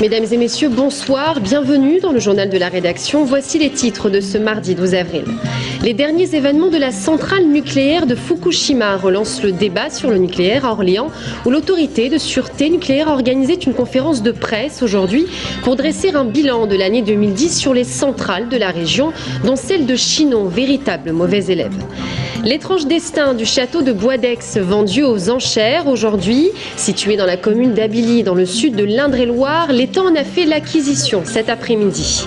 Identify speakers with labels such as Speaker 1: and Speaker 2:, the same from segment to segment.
Speaker 1: Mesdames et messieurs, bonsoir, bienvenue dans le journal de la rédaction. Voici les titres de ce mardi 12 avril. Les derniers événements de la centrale nucléaire de Fukushima relancent le débat sur le nucléaire à Orléans, où l'autorité de sûreté nucléaire a organisé une conférence de presse aujourd'hui pour dresser un bilan de l'année 2010 sur les centrales de la région, dont celle de Chinon, véritable mauvais élève. L'étrange destin du château de Bois-d'Aix vendu aux enchères aujourd'hui. Situé dans la commune d'Abilly, dans le sud de l'Indre-et-Loire, l'État en a fait l'acquisition cet après-midi.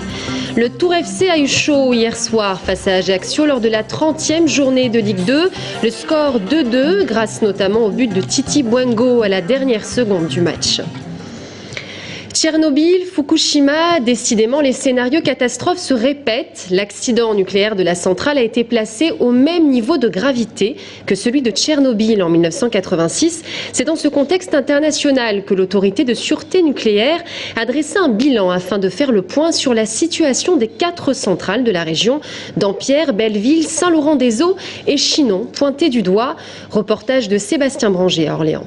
Speaker 1: Le Tour FC a eu chaud hier soir face à Ajaccio lors de la 30e journée de Ligue 2. Le score 2-2, grâce notamment au but de Titi Bouengo à la dernière seconde du match. Tchernobyl, Fukushima, décidément les scénarios catastrophes se répètent. L'accident nucléaire de la centrale a été placé au même niveau de gravité que celui de Tchernobyl en 1986. C'est dans ce contexte international que l'autorité de sûreté nucléaire a dressé un bilan afin de faire le point sur la situation des 4 centrales de la région, Dampierre, Belleville, Saint-Laurent-des-Eaux et Chinon, pointé du doigt. Reportage de Sébastien Branger à Orléans.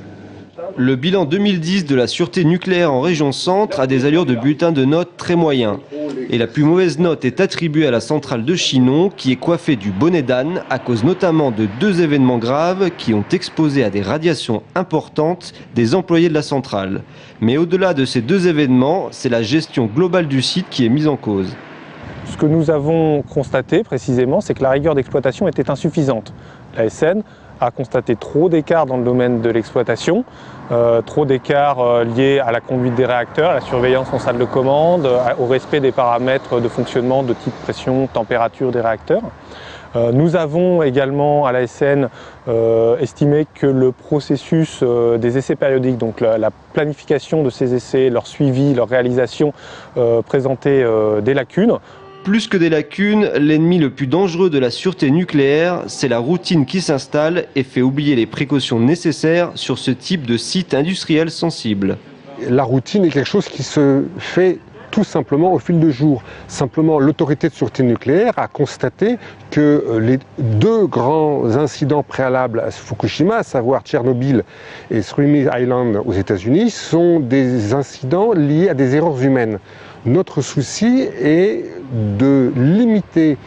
Speaker 2: Le bilan 2010 de la sûreté nucléaire en région centre a des allures de bulletin de notes très moyen. Et la plus mauvaise note est attribuée à la centrale de Chinon, qui est coiffée du bonnet d'âne à cause notamment de 2 événements graves qui ont exposé à des radiations importantes des employés de la centrale. Mais au-delà de ces 2 événements, c'est la gestion globale du site qui est mise en cause.
Speaker 3: Ce que nous avons constaté précisément, c'est que la rigueur d'exploitation était insuffisante. La SN a constaté trop d'écarts dans le domaine de l'exploitation, trop d'écarts liés à la conduite des réacteurs, à la surveillance en salle de commande, au respect des paramètres de fonctionnement de type pression, température des réacteurs. Nous avons également à la SN estimé que le processus des essais périodiques, donc la planification de ces essais, leur suivi, leur réalisation, présentait des lacunes.
Speaker 2: Plus que des lacunes, l'ennemi le plus dangereux de la sûreté nucléaire, c'est la routine qui s'installe et fait oublier les précautions nécessaires sur ce type de site industriel sensible.
Speaker 4: La routine est quelque chose qui se fait tout simplement au fil du jour. Simplement, l'autorité de sûreté nucléaire a constaté que les 2 grands incidents préalables à Fukushima, à savoir Tchernobyl et Three Mile Island aux États-Unis, sont des incidents liés à des erreurs humaines. Notre souci est de limiter,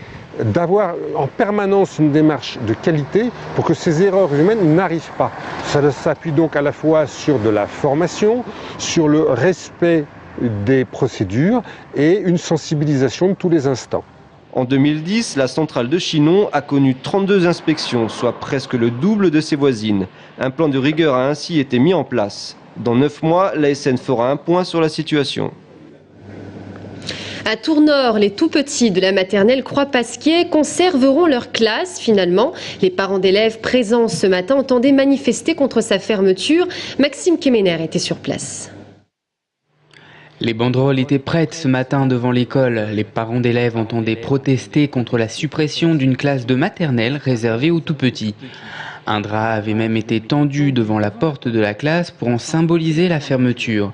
Speaker 4: d'avoir en permanence une démarche de qualité pour que ces erreurs humaines n'arrivent pas. Ça s'appuie donc à la fois sur de la formation, sur le respect des procédures et une sensibilisation de tous les instants.
Speaker 2: En 2010, la centrale de Chinon a connu 32 inspections, soit presque le double de ses voisines. Un plan de rigueur a ainsi été mis en place. Dans 9 mois, l'ASN fera un point sur la situation.
Speaker 1: À Tournord, les tout-petits de la maternelle Croix-Pasquier conserveront leur classe finalement. Les parents d'élèves présents ce matin entendaient manifester contre sa fermeture. Maxime Kemener était sur place.
Speaker 5: Les banderoles étaient prêtes ce matin devant l'école. Les parents d'élèves entendaient protester contre la suppression d'une classe de maternelle réservée aux tout-petits. Un drap avait même été tendu devant la porte de la classe pour en symboliser la fermeture.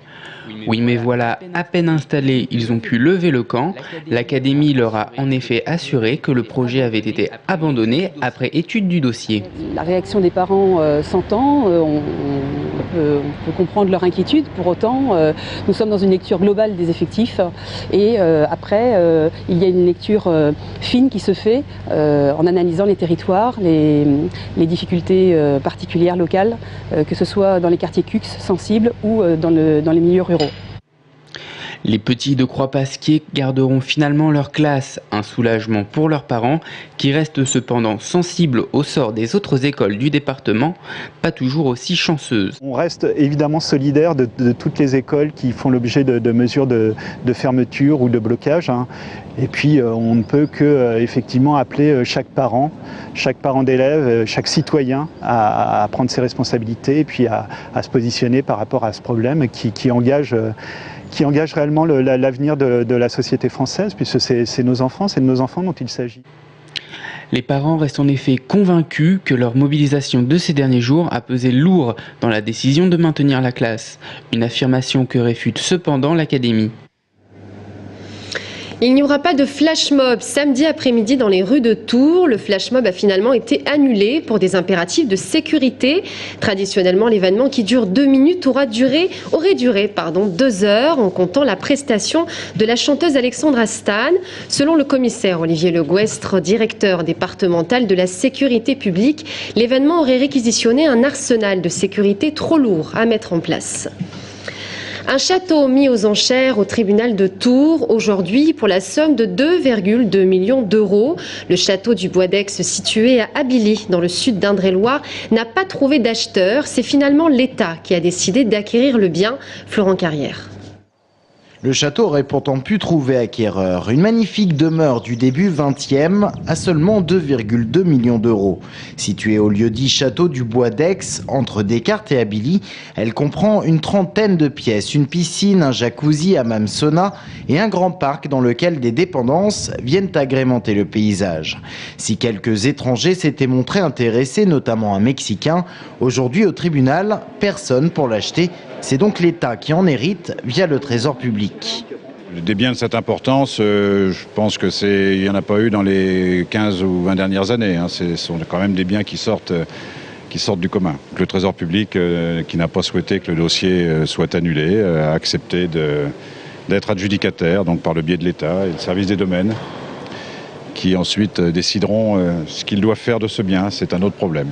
Speaker 5: Oui, mais voilà, à peine installés, ils ont pu lever le camp. L'académie leur a en effet assuré que le projet avait été abandonné après étude du dossier.
Speaker 6: La réaction des parents s'entend, on peut comprendre leur inquiétude. Pour autant, nous sommes dans une lecture globale des effectifs et après, il y a une lecture fine qui se fait en analysant les territoires, les difficultés particulières locales, que ce soit dans les quartiers CUX sensibles ou dans les milieux ruraux.
Speaker 5: Les petits de Croix-Pasquier garderont finalement leur classe, un soulagement pour leurs parents qui restent cependant sensibles au sort des autres écoles du département, pas toujours aussi chanceuses.
Speaker 7: On reste évidemment solidaire de toutes les écoles qui font l'objet de mesures de fermeture ou de blocage. Et puis on ne peut que effectivement appeler chaque parent d'élève, chaque citoyen à prendre ses responsabilités et puis à se positionner par rapport à ce problème qui engage réellement l'avenir de la société française, puisque c'est nos enfants, c'est de nos enfants dont il s'agit.
Speaker 5: Les parents restent en effet convaincus que leur mobilisation de ces derniers jours a pesé lourd dans la décision de maintenir la classe, une affirmation que réfute cependant l'académie.
Speaker 1: Il n'y aura pas de flash mob samedi après-midi dans les rues de Tours. Le flash mob a finalement été annulé pour des impératifs de sécurité. Traditionnellement, l'événement qui dure 2 minutes aurait duré 2 heures en comptant la prestation de la chanteuse Alexandra Stan. Selon le commissaire Olivier Le Gouestre, directeur départemental de la sécurité publique, l'événement aurait réquisitionné un arsenal de sécurité trop lourd à mettre en place. Un château mis aux enchères au tribunal de Tours aujourd'hui pour la somme de 2,2 millions d'euros. Le château du Bois d'Aix, situé à Abilly, dans le sud d'Indre-et-Loire, n'a pas trouvé d'acheteur. C'est finalement l'État qui a décidé d'acquérir le bien. Florent Carrière.
Speaker 8: Le château aurait pourtant pu trouver acquéreur. Une magnifique demeure du début 20e à seulement 2,2 millions d'euros. Située au lieu-dit château du Bois d'Aix, entre Descartes et Abilly, elle comprend une trentaine de pièces, une piscine, un jacuzzi, hammam sauna et un grand parc dans lequel des dépendances viennent agrémenter le paysage. Si quelques étrangers s'étaient montrés intéressés, notamment un Mexicain, aujourd'hui au tribunal, personne pour l'acheter. C'est donc l'État qui en hérite via le Trésor public.
Speaker 9: Des biens de cette importance, je pense qu'il n'y en a pas eu dans les 15 ou 20 dernières années. Ce sont quand même des biens qui sortent du commun. Le Trésor public, qui n'a pas souhaité que le dossier soit annulé, a accepté d'être adjudicataire, donc par le biais de l'État et le service des domaines, qui ensuite décideront ce qu'ils doivent faire de ce bien. C'est un autre problème.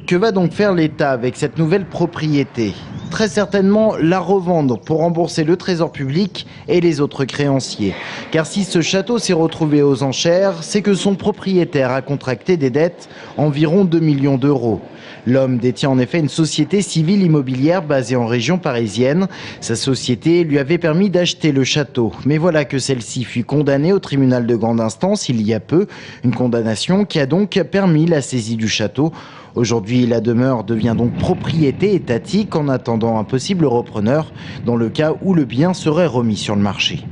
Speaker 8: Que va donc faire l'État avec cette nouvelle propriété ? Très certainement la revendre pour rembourser le Trésor public et les autres créanciers. Car si ce château s'est retrouvé aux enchères, c'est que son propriétaire a contracté des dettes environ 2 millions d'euros. L'homme détient en effet une société civile immobilière basée en région parisienne. Sa société lui avait permis d'acheter le château. Mais voilà que celle-ci fut condamnée au tribunal de grande instance il y a peu. Une condamnation qui a donc permis la saisie du château. Aujourd'hui, la demeure devient donc propriété étatique en attendant un possible repreneur dans le cas où le bien serait remis sur le marché.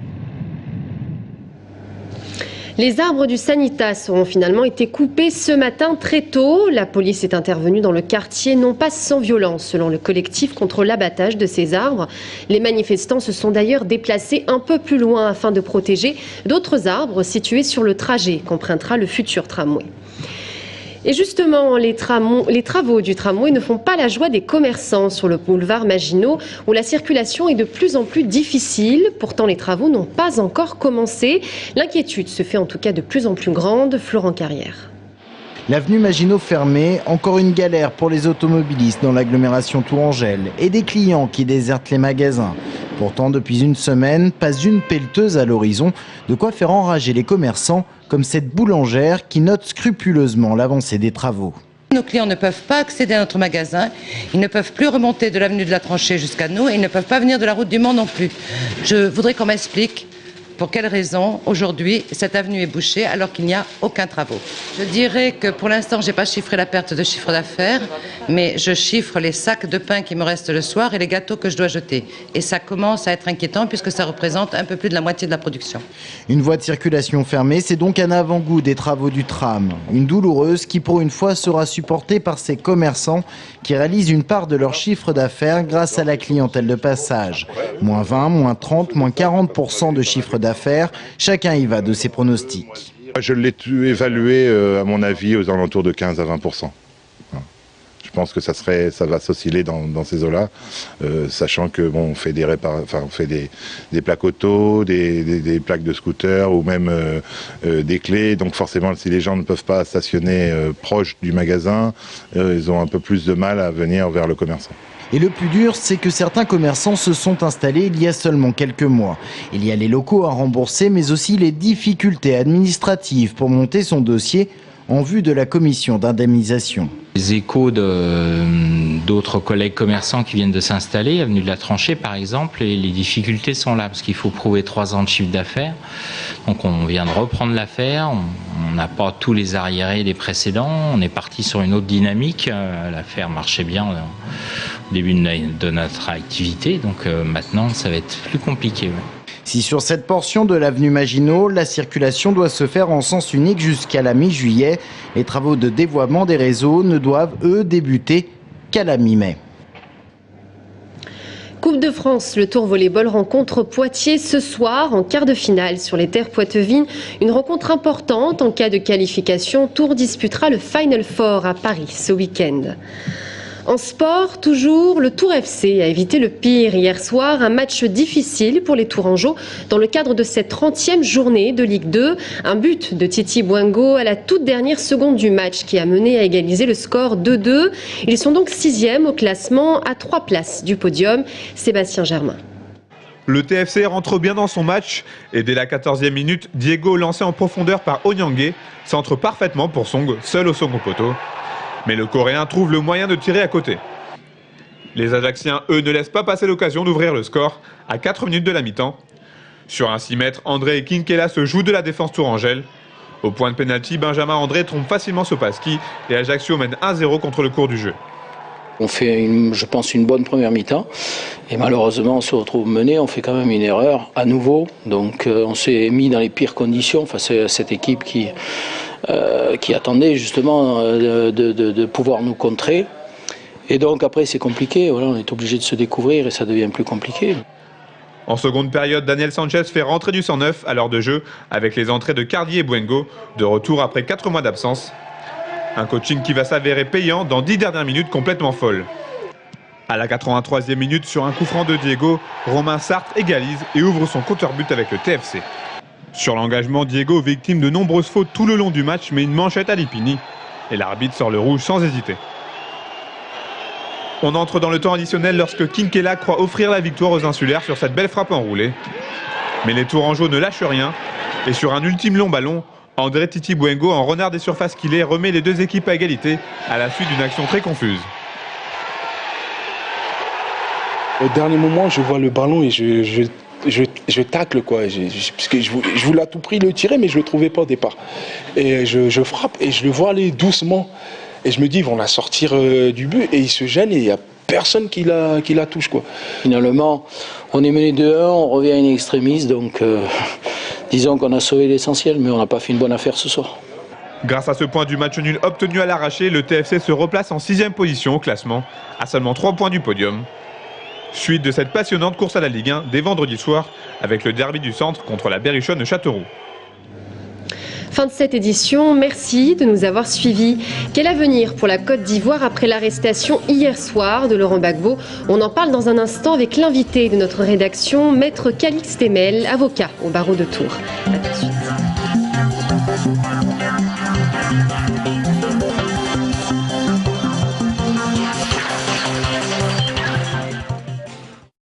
Speaker 1: Les arbres du Sanitas auront finalement été coupés ce matin très tôt. La police est intervenue dans le quartier, non pas sans violence, selon le collectif contre l'abattage de ces arbres. Les manifestants se sont d'ailleurs déplacés un peu plus loin afin de protéger d'autres arbres situés sur le trajet qu'empruntera le futur tramway. Et justement, les travaux du tramway ne font pas la joie des commerçants sur le boulevard Maginot, où la circulation est de plus en plus difficile. Pourtant, les travaux n'ont pas encore commencé. L'inquiétude se fait en tout cas de plus en plus grande. Florent Carrière.
Speaker 8: L'avenue Maginot fermée, encore une galère pour les automobilistes dans l'agglomération tourangelle et des clients qui désertent les magasins. Pourtant, depuis une semaine, pas une pelleteuse à l'horizon, de quoi faire enrager les commerçants, comme cette boulangère qui note scrupuleusement l'avancée des travaux.
Speaker 10: Nos clients ne peuvent pas accéder à notre magasin, ils ne peuvent plus remonter de l'avenue de la Tranchée jusqu'à nous et ils ne peuvent pas venir de la route du Mans non plus. Je voudrais qu'on m'explique pour quelles raisons aujourd'hui cette avenue est bouchée alors qu'il n'y a aucun travaux. Je dirais que pour l'instant je n'ai pas chiffré la perte de chiffre d'affaires, mais je chiffre les sacs de pain qui me restent le soir et les gâteaux que je dois jeter. Et ça commence à être inquiétant puisque ça représente un peu plus de la moitié de la production.
Speaker 8: Une voie de circulation fermée, c'est donc un avant-goût des travaux du tram. Une douloureuse qui pour une fois sera supportée par ces commerçants qui réalisent une part de leur chiffre d'affaires grâce à la clientèle de passage. Moins 20, moins 30, moins 40% de chiffre d'affaires. Chacun y va de ses pronostics.
Speaker 11: Je l'ai évalué, à mon avis, aux alentours de 15 à 20%. Je pense que ça va s'osciller dans ces eaux-là, sachant que bon, on fait des plaques auto, des plaques de scooter ou même des clés. Donc forcément, si les gens ne peuvent pas stationner proche du magasin, ils ont un peu plus de mal à venir vers le commerçant.
Speaker 8: Et le plus dur, c'est que certains commerçants se sont installés il y a seulement quelques mois. Il y a les locaux à rembourser, mais aussi les difficultés administratives pour monter son dossier en vue de la commission d'indemnisation.
Speaker 12: Les échos d'autres collègues commerçants qui viennent de s'installer, avenue de la Tranchée par exemple, et les difficultés sont là parce qu'il faut prouver 3 ans de chiffre d'affaires. Donc on vient de reprendre l'affaire, on n'a pas tous les arriérés des précédents, on est parti sur une autre dynamique, l'affaire marchait bien au début de notre activité, donc maintenant ça va être plus compliqué. Ouais.
Speaker 8: Si sur cette portion de l'avenue Maginot, la circulation doit se faire en sens unique jusqu'à la mi-juillet, les travaux de dévoiement des réseaux ne doivent, eux, débuter qu'à la mi-mai.
Speaker 1: Coupe de France, le Tour Volleyball rencontre Poitiers ce soir en quart de finale sur les terres poitevines. Une rencontre importante en cas de qualification. Tour disputera le Final Four à Paris ce week-end. En sport, toujours, le Tour FC a évité le pire hier soir. Un match difficile pour les Tourangeaux dans le cadre de cette 30e journée de Ligue 2. Un but de Titi Bouingo à la toute dernière seconde du match qui a mené à égaliser le score 2-2. Ils sont donc 6e au classement à 3 places du podium. Sébastien Germain.
Speaker 13: Le TFC rentre bien dans son match et dès la 14e minute, Diego, lancé en profondeur par Onyangue, centre parfaitement pour Song, seul au second poteau. Mais le Coréen trouve le moyen de tirer à côté. Les Ajacciens, eux, ne laissent pas passer l'occasion d'ouvrir le score à 4 minutes de la mi-temps. Sur un 6 mètres, André Kinkela se joue de la défense tourangelle. Au point de pénalty, Benjamin André trompe facilement Sopaski et Ajaccio mène 1-0 contre le cours du jeu.
Speaker 14: On fait, je pense, une bonne première mi-temps et malheureusement on se retrouve mené, on fait quand même une erreur à nouveau. Donc on s'est mis dans les pires conditions face à cette équipe qui attendait justement de pouvoir nous contrer. Et donc après c'est compliqué, voilà, on est obligé de se découvrir et ça devient plus compliqué.
Speaker 13: En seconde période, Daniel Sanchez fait rentrer du 109 à l'heure de jeu avec les entrées de Cardier et Bouingo, de retour après 4 mois d'absence. Un coaching qui va s'avérer payant dans 10 dernières minutes complètement folles. À la 83e minute, sur un coup franc de Diego, Romain Sartre égalise et ouvre son compteur-but avec le TFC. Sur l'engagement, Diego, victime de nombreuses fautes tout le long du match, met une manchette à Lipini. Et l'arbitre sort le rouge sans hésiter. On entre dans le temps additionnel lorsque Kinkela croit offrir la victoire aux insulaires sur cette belle frappe enroulée. Mais les Tourangeaux ne lâchent rien. Et sur un ultime long ballon, André Titi Bouingo, en renard des surfaces qu'il est, remet les deux équipes à égalité à la suite d'une action très confuse.
Speaker 15: Au dernier moment, je vois le ballon et je tacle quoi. Parce que je voulais à tout prix le tirer, mais je le trouvais pas au départ. Et je frappe et je le vois aller doucement. Et je me dis, ils vont la sortir du but et il se gêne et il n'y a personne qui la touche quoi.
Speaker 14: Finalement, on est mené 2-1, on revient in extremis, donc disons qu'on a sauvé l'essentiel, mais on n'a pas fait une bonne affaire ce soir.
Speaker 13: Grâce à ce point du match nul obtenu à l'arraché, le TFC se replace en 6e position au classement, à seulement 3 points du podium. Suite de cette passionnante course à la Ligue 1 dès vendredi soir, avec le derby du centre contre la Berrichonne Châteauroux.
Speaker 1: Fin de cette édition, merci de nous avoir suivis. Quel avenir pour la Côte d'Ivoire après l'arrestation hier soir de Laurent Gbagbo? On en parle dans un instant avec l'invité de notre rédaction, Maître Calixte Emel, avocat au barreau de Tours. À tout de suite.